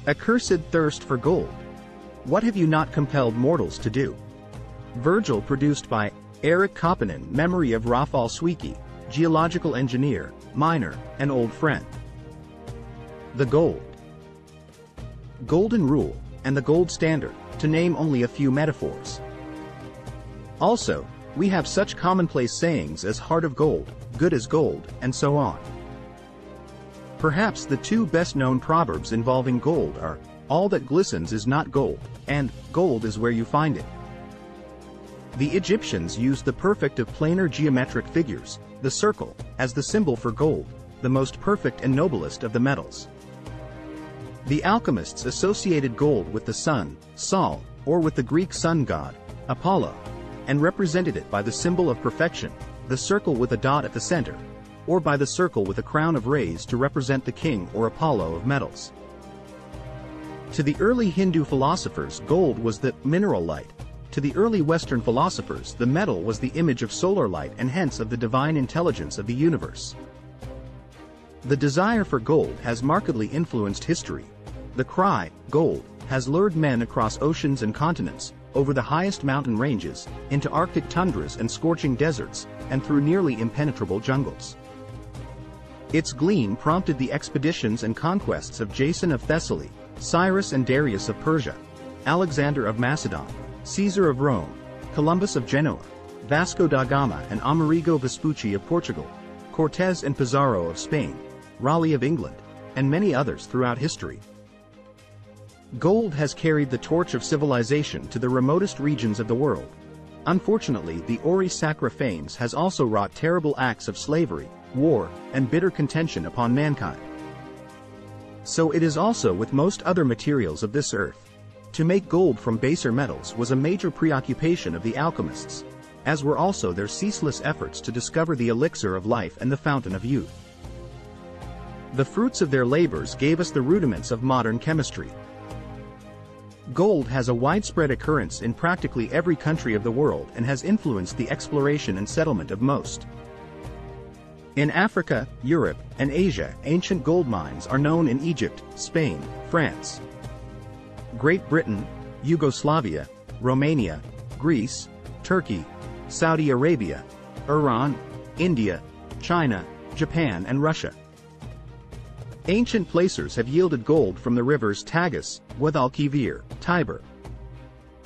Accursed thirst for gold. What have you not compelled mortals to do? Virgil, produced by Eric Koppinen, memory of Rafal Sweeky, geological engineer, miner, and old friend. The gold. Golden rule, and the gold standard, to name only a few metaphors. Also, we have such commonplace sayings as heart of gold, good as gold, and so on. Perhaps the two best-known proverbs involving gold are, all that glistens is not gold, and, gold is where you find it. The Egyptians used the perfect of planar geometric figures, the circle, as the symbol for gold, the most perfect and noblest of the metals. The alchemists associated gold with the sun, Sol, or with the Greek sun god, Apollo, and represented it by the symbol of perfection, the circle with a dot at the center, or by the circle with a crown of rays to represent the king or Apollo of metals. To the early Hindu philosophers, gold was the mineral light. To the early Western philosophers, the metal was the image of solar light and hence of the divine intelligence of the universe. The desire for gold has markedly influenced history. The cry, gold, has lured men across oceans and continents, over the highest mountain ranges, into Arctic tundras and scorching deserts, and through nearly impenetrable jungles. Its gleam prompted the expeditions and conquests of Jason of Thessaly, Cyrus and Darius of Persia, Alexander of Macedon, Caesar of Rome, Columbus of Genoa, Vasco da Gama and Amerigo Vespucci of Portugal, Cortés and Pizarro of Spain, Raleigh of England, and many others throughout history. Gold has carried the torch of civilization to the remotest regions of the world. Unfortunately, the Ori Sacra Fames has also wrought terrible acts of slavery, war, and bitter contention upon mankind. So it is also with most other materials of this earth. To make gold from baser metals was a major preoccupation of the alchemists, as were also their ceaseless efforts to discover the elixir of life and the fountain of youth. The fruits of their labors gave us the rudiments of modern chemistry. Gold has a widespread occurrence in practically every country of the world and has influenced the exploration and settlement of most. In Africa, Europe, and Asia, ancient gold mines are known in Egypt, Spain, France, Great Britain, Yugoslavia, Romania, Greece, Turkey, Saudi Arabia, Iran, India, China, Japan and Russia. Ancient placers have yielded gold from the rivers Tagus, Guadalquivir, Tiber,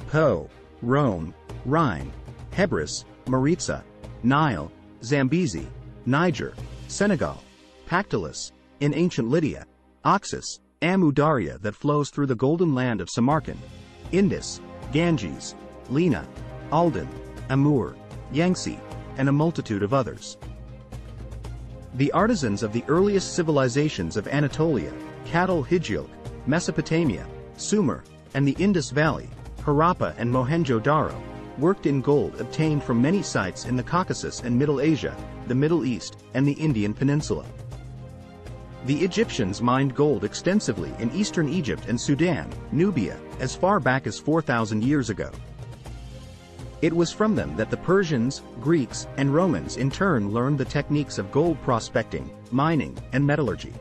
Po, Rhone, Rhine, Hebrus, Maritza, Nile, Zambezi, Niger, Senegal, Pactolus, in ancient Lydia, Oxus, Amu Darya that flows through the golden land of Samarkand, Indus, Ganges, Lena, Aldan, Amur, Yangtze, and a multitude of others. The artisans of the earliest civilizations of Anatolia, Cattle Hijilk, Mesopotamia, Sumer, and the Indus Valley, Harappa and Mohenjo-Daro, worked in gold obtained from many sites in the Caucasus and Middle Asia, the Middle East, and the Indian Peninsula. The Egyptians mined gold extensively in eastern Egypt and Sudan, Nubia, as far back as 4,000 years ago. It was from them that the Persians, Greeks, and Romans in turn learned the techniques of gold prospecting, mining, and metallurgy.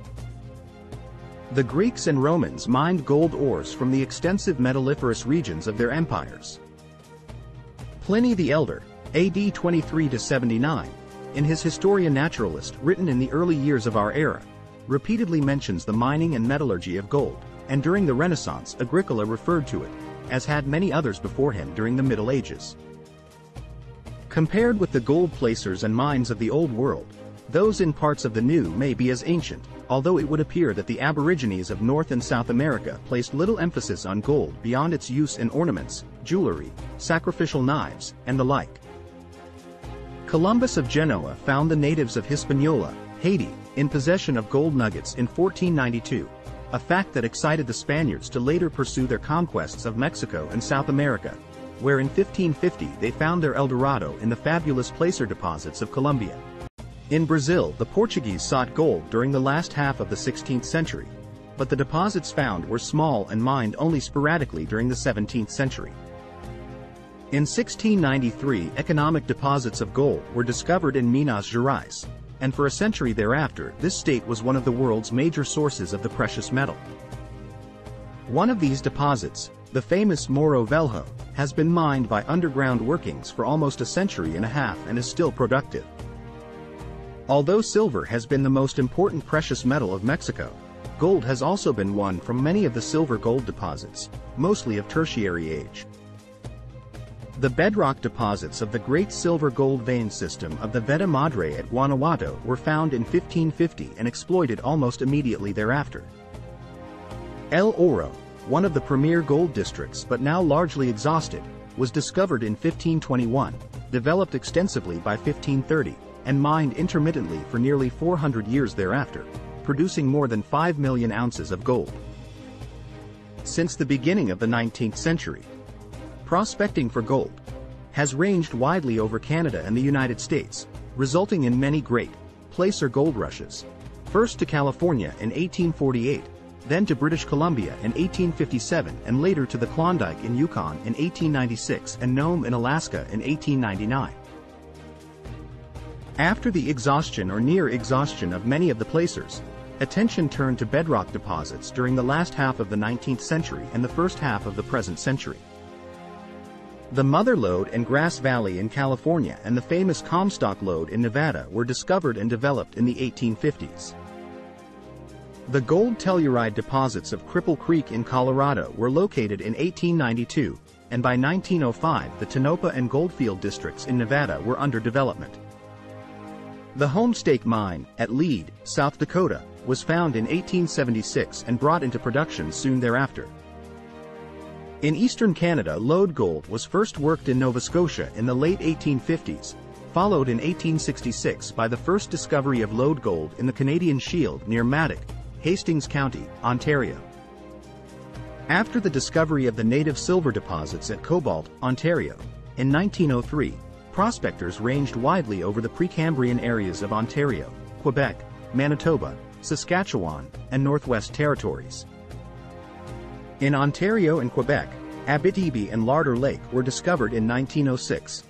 The Greeks and Romans mined gold ores from the extensive metalliferous regions of their empires. Pliny the Elder, AD 23–79, in his Historia Naturalis written in the early years of our era, repeatedly mentions the mining and metallurgy of gold, and during the Renaissance Agricola referred to it, as had many others before him during the Middle Ages. Compared with the gold placers and mines of the Old World, those in parts of the New may be as ancient, although it would appear that the Aborigines of North and South America placed little emphasis on gold beyond its use in ornaments, jewelry, sacrificial knives, and the like. Columbus of Genoa found the natives of Hispaniola, Haiti, in possession of gold nuggets in 1492, a fact that excited the Spaniards to later pursue their conquests of Mexico and South America, where in 1550 they found their El Dorado in the fabulous placer deposits of Colombia. In Brazil, the Portuguese sought gold during the last half of the 16th century, but the deposits found were small and mined only sporadically during the 17th century. In 1693, economic deposits of gold were discovered in Minas Gerais, and for a century thereafter this state was one of the world's major sources of the precious metal. One of these deposits, the famous Morro Velho, has been mined by underground workings for almost a century and a half and is still productive. Although silver has been the most important precious metal of Mexico, gold has also been won from many of the silver-gold deposits, mostly of tertiary age. The bedrock deposits of the great silver-gold vein system of the Veta Madre at Guanajuato were found in 1550 and exploited almost immediately thereafter. El Oro, one of the premier gold districts but now largely exhausted, was discovered in 1521, developed extensively by 1530, and mined intermittently for nearly 400 years thereafter, producing more than 5 million ounces of gold. Since the beginning of the 19th century, prospecting for gold has ranged widely over Canada and the United States, resulting in many great placer gold rushes, first to California in 1848, then to British Columbia in 1857 and later to the Klondike in Yukon in 1896 and Nome in Alaska in 1899. After the exhaustion or near exhaustion of many of the placers, attention turned to bedrock deposits during the last half of the 19th century and the first half of the present century. The Mother Lode and Grass Valley in California and the famous Comstock Lode in Nevada were discovered and developed in the 1850s. The gold telluride deposits of Cripple Creek in Colorado were located in 1892, and by 1905 the Tonopah and Goldfield districts in Nevada were under development. The Homestake Mine, at Lead, South Dakota, was found in 1876 and brought into production soon thereafter. In eastern Canada, lode gold was first worked in Nova Scotia in the late 1850s, followed in 1866 by the first discovery of lode gold in the Canadian Shield near Madoc, Hastings County, Ontario. After the discovery of the native silver deposits at Cobalt, Ontario, in 1903, prospectors ranged widely over the Precambrian areas of Ontario, Quebec, Manitoba, Saskatchewan, and Northwest Territories. In Ontario and Quebec, Abitibi and Larder Lake were discovered in 1906,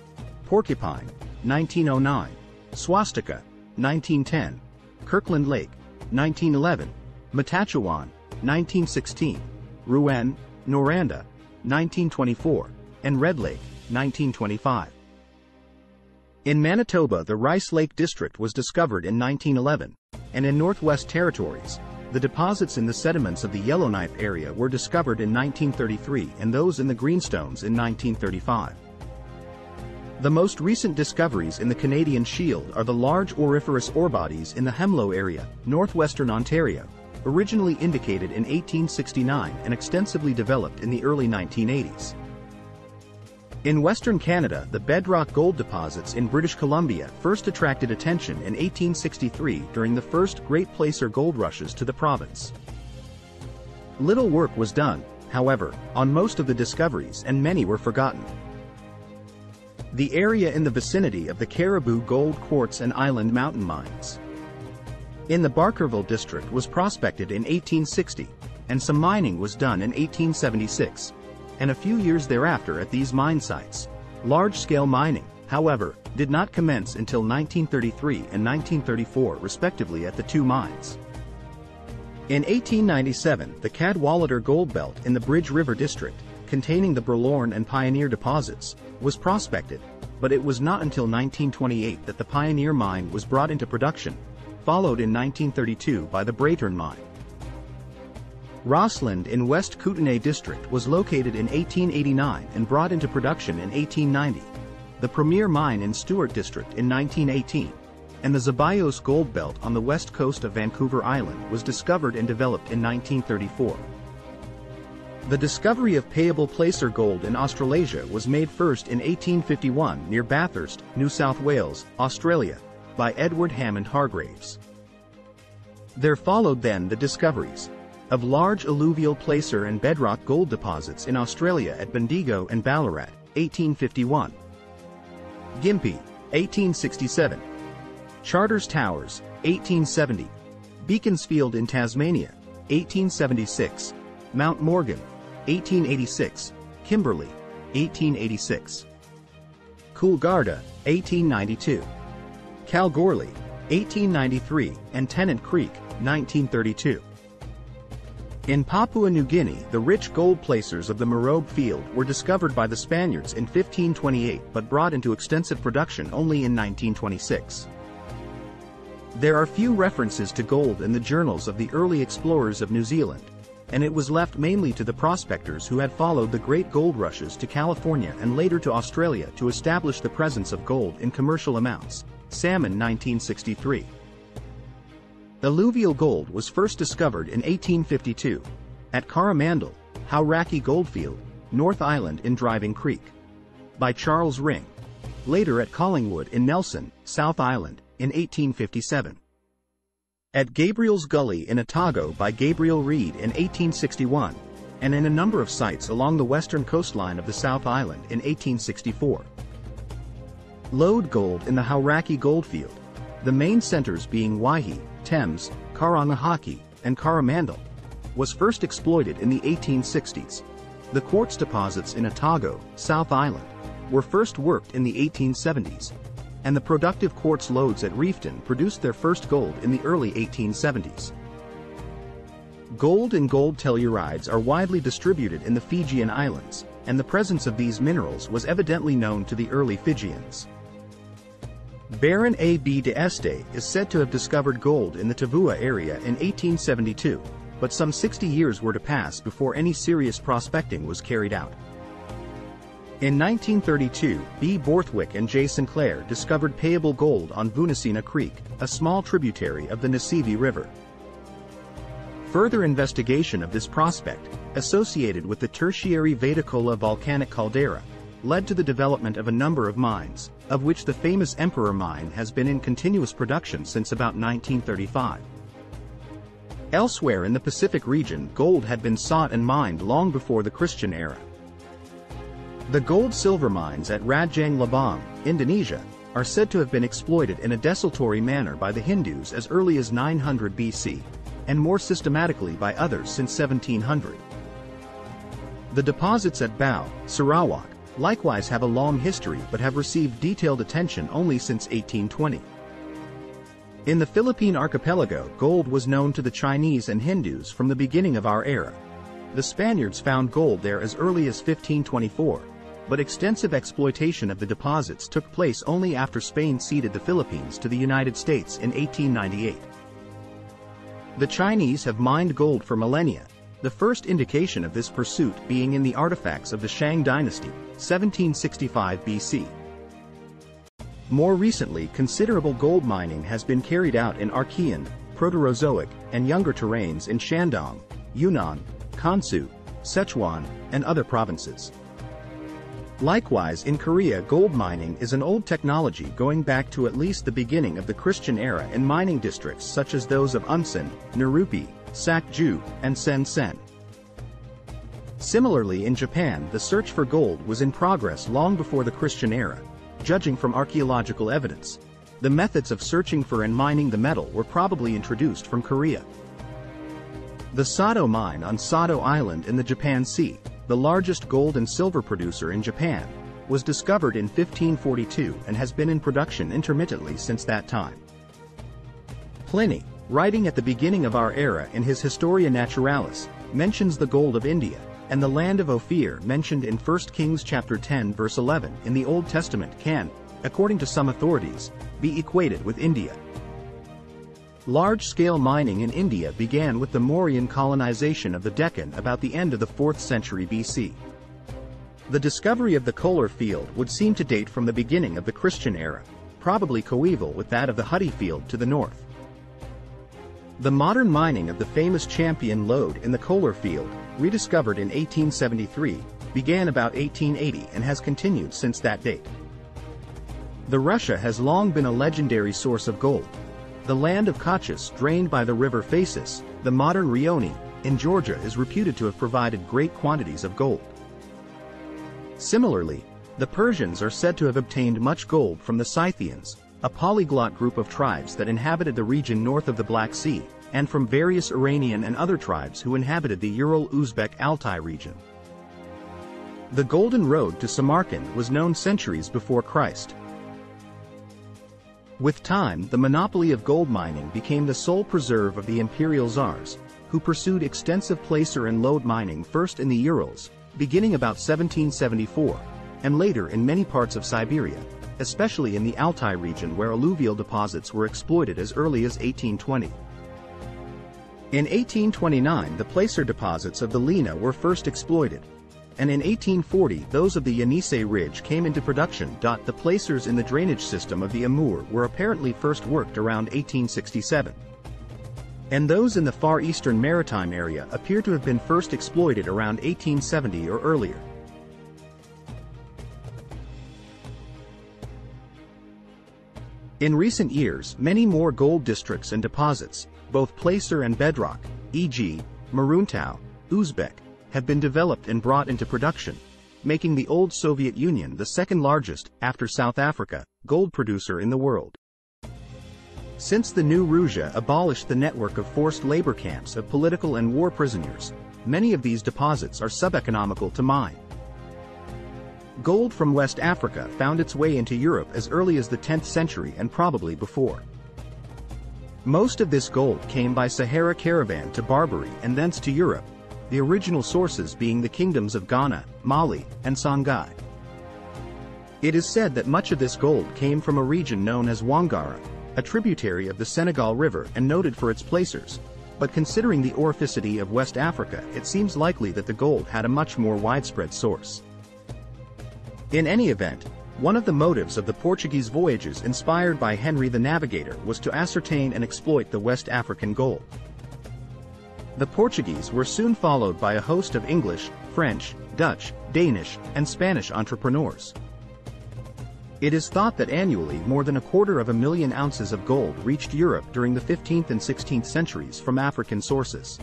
Porcupine, 1909, Swastika, 1910, Kirkland Lake, 1911, Matachewan, 1916, Rouen, Noranda, 1924, and Red Lake, 1925. In Manitoba, the Rice Lake District was discovered in 1911, and in Northwest Territories, the deposits in the sediments of the Yellowknife area were discovered in 1933 and those in the Greenstones in 1935. The most recent discoveries in the Canadian Shield are the large auriferous ore bodies in the Hemlo area, northwestern Ontario, originally indicated in 1869 and extensively developed in the early 1980s. In Western Canada, the bedrock gold deposits in British Columbia first attracted attention in 1863 during the first Great Placer gold rushes to the province. Little work was done, however, on most of the discoveries and many were forgotten. The area in the vicinity of the Caribou Gold Quartz and Island Mountain mines in the Barkerville district was prospected in 1860, and some mining was done in 1876. And a few years thereafter at these mine sites. Large-scale mining, however, did not commence until 1933 and 1934 respectively at the two mines. In 1897, the Cadwallader Gold Belt in the Bridge River District, containing the Brelorne and Pioneer deposits, was prospected, but it was not until 1928 that the Pioneer mine was brought into production, followed in 1932 by the Brayton mine. Rossland in West Kootenay District was located in 1889 and brought into production in 1890, the Premier mine in Stewart District in 1918, and the Zabayos Gold Belt on the west coast of Vancouver Island was discovered and developed in 1934. The discovery of payable placer gold in Australasia was made first in 1851 near Bathurst, New South Wales, Australia, by Edward Hammond Hargraves. There followed then the discoveries of large alluvial placer and bedrock gold deposits in Australia at Bendigo and Ballarat, 1851. Gympie, 1867. Charters Towers, 1870. Beaconsfield in Tasmania, 1876. Mount Morgan, 1886. Kimberley, 1886. Coolgarda, 1892. Kalgoorlie, 1893, and Tennant Creek, 1932. In Papua New Guinea, the rich gold placers of the Morobe field were discovered by the Spaniards in 1528 but brought into extensive production only in 1926. There are few references to gold in the journals of the early explorers of New Zealand, and it was left mainly to the prospectors who had followed the great gold rushes to California and later to Australia to establish the presence of gold in commercial amounts. Salmon 1963. Alluvial gold was first discovered in 1852, at Coromandel, Hauraki Goldfield, North Island in Driving Creek, by Charles Ring. Later at Collingwood in Nelson, South Island, in 1857. At Gabriel's Gully in Otago by Gabriel Reed in 1861, and in a number of sites along the western coastline of the South Island in 1864. Lode gold in the Hauraki Goldfield, the main centers being Waihi, Thames, Karangahaki, and Coromandel, was first exploited in the 1860s. The quartz deposits in Otago, South Island, were first worked in the 1870s, and the productive quartz lodes at Reefton produced their first gold in the early 1870s. Gold and gold tellurides are widely distributed in the Fijian Islands, and the presence of these minerals was evidently known to the early Fijians. Baron A. B. de Este is said to have discovered gold in the Tavua area in 1872, but some 60 years were to pass before any serious prospecting was carried out. In 1932, B. Borthwick and J. Sinclair discovered payable gold on Vunassina Creek, a small tributary of the Nasivi River. Further investigation of this prospect, associated with the tertiary Vedicola volcanic caldera, led to the development of a number of mines, of which the famous Emperor Mine has been in continuous production since about 1935. Elsewhere in the Pacific region, gold had been sought and mined long before the Christian era. The gold-silver mines at Rajang Labang, Indonesia, are said to have been exploited in a desultory manner by the Hindus as early as 900 BC, and more systematically by others since 1700. The deposits at Bau, Sarawak, likewise have a long history but have received detailed attention only since 1820. In the Philippine archipelago, gold was known to the Chinese and Hindus from the beginning of our era. The Spaniards found gold there as early as 1524, but extensive exploitation of the deposits took place only after Spain ceded the Philippines to the United States in 1898. The Chinese have mined gold for millennia, the first indication of this pursuit being in the artifacts of the Shang dynasty, 1765 BC. More recently, considerable gold mining has been carried out in Archean, Proterozoic, and younger terrains in Shandong, Yunnan, Gansu, Sichuan, and other provinces. Likewise, in Korea, gold mining is an old technology going back to at least the beginning of the Christian era in mining districts such as those of Umsan, Narupi, Sakju, and Sen-sen. Similarly, in Japan, the search for gold was in progress long before the Christian era, judging from archaeological evidence. The methods of searching for and mining the metal were probably introduced from Korea. The Sato mine on Sato Island in the Japan Sea, the largest gold and silver producer in Japan, was discovered in 1542 and has been in production intermittently since that time. Pliny, writing at the beginning of our era in his Historia Naturalis, mentions the gold of India, and the land of Ophir mentioned in 1 Kings chapter 10 verse 11 in the Old Testament can, according to some authorities, be equated with India. Large-scale mining in India began with the Mauryan colonization of the Deccan about the end of the 4th century BC. The discovery of the Kolar field would seem to date from the beginning of the Christian era, probably coeval with that of the Huddy field to the north. The modern mining of the famous Champion lode in the Kolar field, rediscovered in 1873, began about 1880 and has continued since that date. The Russia has long been a legendary source of gold. The land of Kachis, drained by the river Phasis, the modern Rioni, in Georgia, is reputed to have provided great quantities of gold. Similarly, the Persians are said to have obtained much gold from the Scythians, a polyglot group of tribes that inhabited the region north of the Black Sea, and from various Iranian and other tribes who inhabited the Ural-Uzbek-Altai region. The Golden Road to Samarkand was known centuries before Christ. With time, the monopoly of gold mining became the sole preserve of the imperial czars, who pursued extensive placer and lode mining first in the Urals, beginning about 1774, and later in many parts of Siberia, especially in the Altai region where alluvial deposits were exploited as early as 1820. In 1829 the placer deposits of the Lena were first exploited, and in 1840 those of the Yenisei Ridge came into production. The placers in the drainage system of the Amur were apparently first worked around 1867. And those in the far eastern maritime area appear to have been first exploited around 1870 or earlier. In recent years, many more gold districts and deposits, both placer and bedrock, e.g., Maruntau, Uzbek, have been developed and brought into production, making the old Soviet Union the second largest, after South Africa, gold producer in the world. Since the new Russia abolished the network of forced labor camps of political and war prisoners, many of these deposits are subeconomical to mine. Gold from West Africa found its way into Europe as early as the 10th century and probably before. Most of this gold came by Sahara caravan to Barbary and thence to Europe, the original sources being the kingdoms of Ghana, Mali, and Songhai. It is said that much of this gold came from a region known as Wangara, a tributary of the Senegal River and noted for its placers, but considering the orificity of West Africa it seems likely that the gold had a much more widespread source. In any event, one of the motives of the Portuguese voyages inspired by Henry the Navigator was to ascertain and exploit the West African gold. The Portuguese were soon followed by a host of English, French, Dutch, Danish, and Spanish entrepreneurs. It is thought that annually more than 250,000 ounces of gold reached Europe during the 15th and 16th centuries from African sources.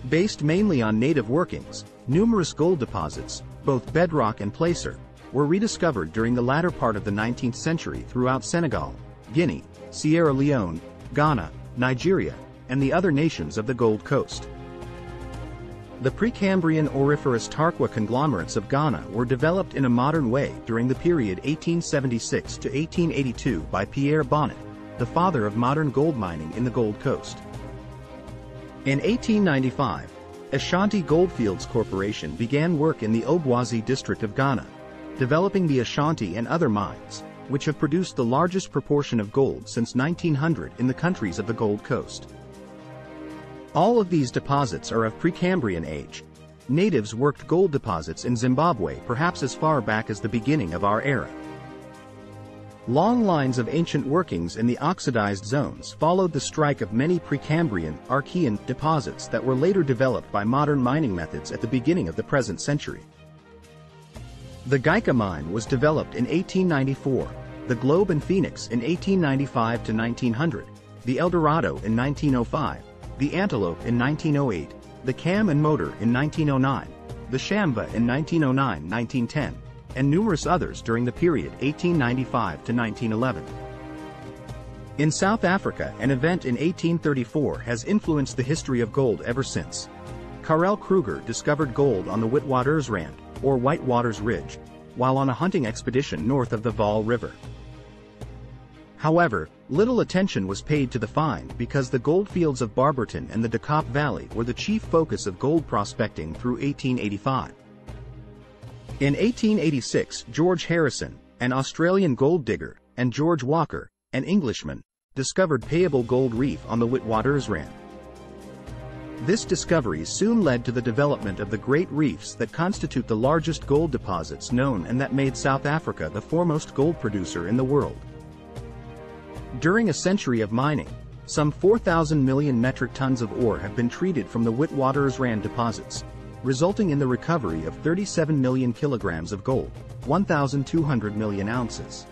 Based mainly on native workings, numerous gold deposits, both bedrock and placer, were rediscovered during the latter part of the 19th century throughout Senegal, Guinea, Sierra Leone, Ghana, Nigeria, and the other nations of the Gold Coast. The Precambrian auriferous Tarkwa conglomerates of Ghana were developed in a modern way during the period 1876 to 1882 by Pierre Bonnet, the father of modern gold mining in the Gold Coast. In 1895, Ashanti Goldfields Corporation began work in the Obuasi district of Ghana, developing the Ashanti and other mines, which have produced the largest proportion of gold since 1900 in the countries of the Gold Coast. All of these deposits are of Precambrian age. Natives worked gold deposits in Zimbabwe perhaps as far back as the beginning of our era. Long lines of ancient workings in the oxidized zones followed the strike of many Precambrian, Archean deposits that were later developed by modern mining methods at the beginning of the present century. The Geica mine was developed in 1894, the Globe and Phoenix in 1895 to 1900, the Eldorado in 1905, the Antelope in 1908, the Cam and Motor in 1909, the Shamba in 1909-1910, and numerous others during the period 1895 to 1911. In South Africa, an event in 1834 has influenced the history of gold ever since. Karel Kruger discovered gold on the Witwatersrand, or Whitewater's Ridge, while on a hunting expedition north of the Vaal River. However, little attention was paid to the find because the goldfields of Barberton and the De Kaap Valley were the chief focus of gold prospecting through 1885. In 1886, George Harrison, an Australian gold digger, and George Walker, an Englishman, discovered payable gold reef on the Witwatersrand. This discovery soon led to the development of the great reefs that constitute the largest gold deposits known and that made South Africa the foremost gold producer in the world. During a century of mining, some 4,000 million metric tons of ore have been treated from the Witwatersrand deposits, resulting in the recovery of 37 million kilograms of gold, 1,200 million ounces.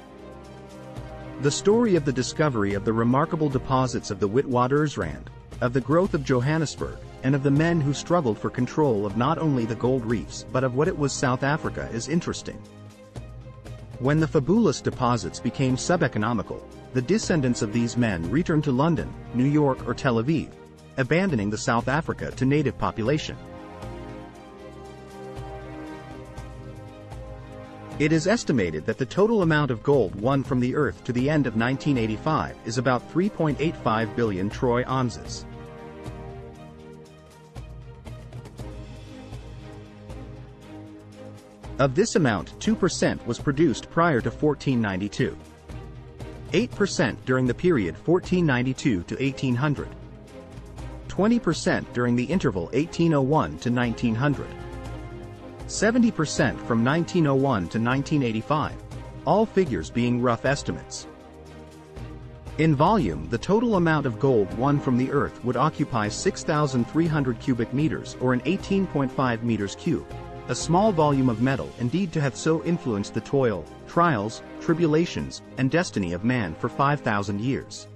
The story of the discovery of the remarkable deposits of the Witwatersrand, of the growth of Johannesburg, and of the men who struggled for control of not only the gold reefs but of what it was South Africa is interesting. When the fabulous deposits became subeconomical, the descendants of these men returned to London, New York or Tel Aviv, abandoning the South Africa to native population. It is estimated that the total amount of gold won from the earth to the end of 1985 is about 3.85 billion troy ounces. Of this amount, 2% was produced prior to 1492. 8% during the period 1492 to 1800. 20% during the interval 1801 to 1900. 70% from 1901 to 1985, all figures being rough estimates. In volume, the total amount of gold won from the earth would occupy 6,300 cubic meters or an 18.5 meters cube, a small volume of metal indeed to have so influenced the toil, trials, tribulations, and destiny of man for 5,000 years.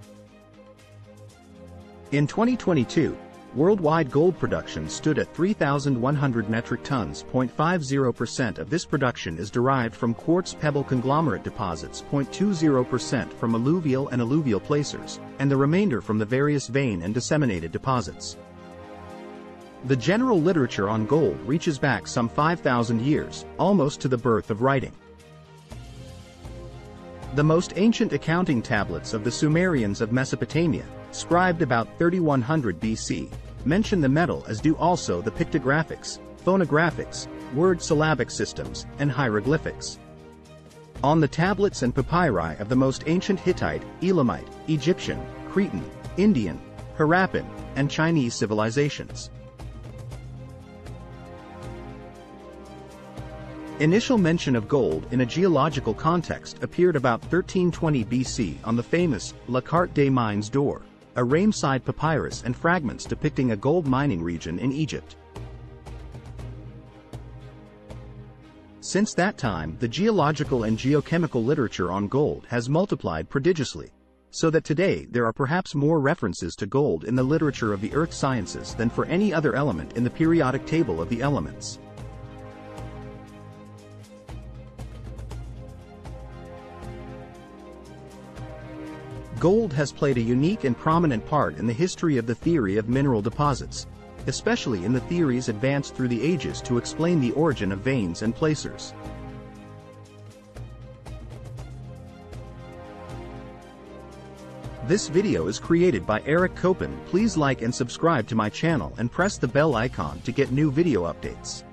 In 2022, worldwide gold production stood at 3,100 metric tons. 0.50% of this production is derived from quartz pebble conglomerate deposits, 0.20% from alluvial and alluvial placers, and the remainder from the various vein and disseminated deposits. The general literature on gold reaches back some 5,000 years, almost to the birth of writing. The most ancient accounting tablets of the Sumerians of Mesopotamia, scribed about 3100 BC, mention the metal, as do also the pictographics, phonographics, word syllabic systems, and hieroglyphics. On the tablets and papyri of the most ancient Hittite, Elamite, Egyptian, Cretan, Indian, Harappan, and Chinese civilizations. Initial mention of gold in a geological context appeared about 1320 BC on the famous La Carte des Mines d'Or, a Ramesside papyrus and fragments depicting a gold mining region in Egypt. Since that time, the geological and geochemical literature on gold has multiplied prodigiously, so that today there are perhaps more references to gold in the literature of the earth sciences than for any other element in the periodic table of the elements. Gold has played a unique and prominent part in the history of the theory of mineral deposits, especially in the theories advanced through the ages to explain the origin of veins and placers. This video is created by Eric Copen. Please like and subscribe to my channel and press the bell icon to get new video updates.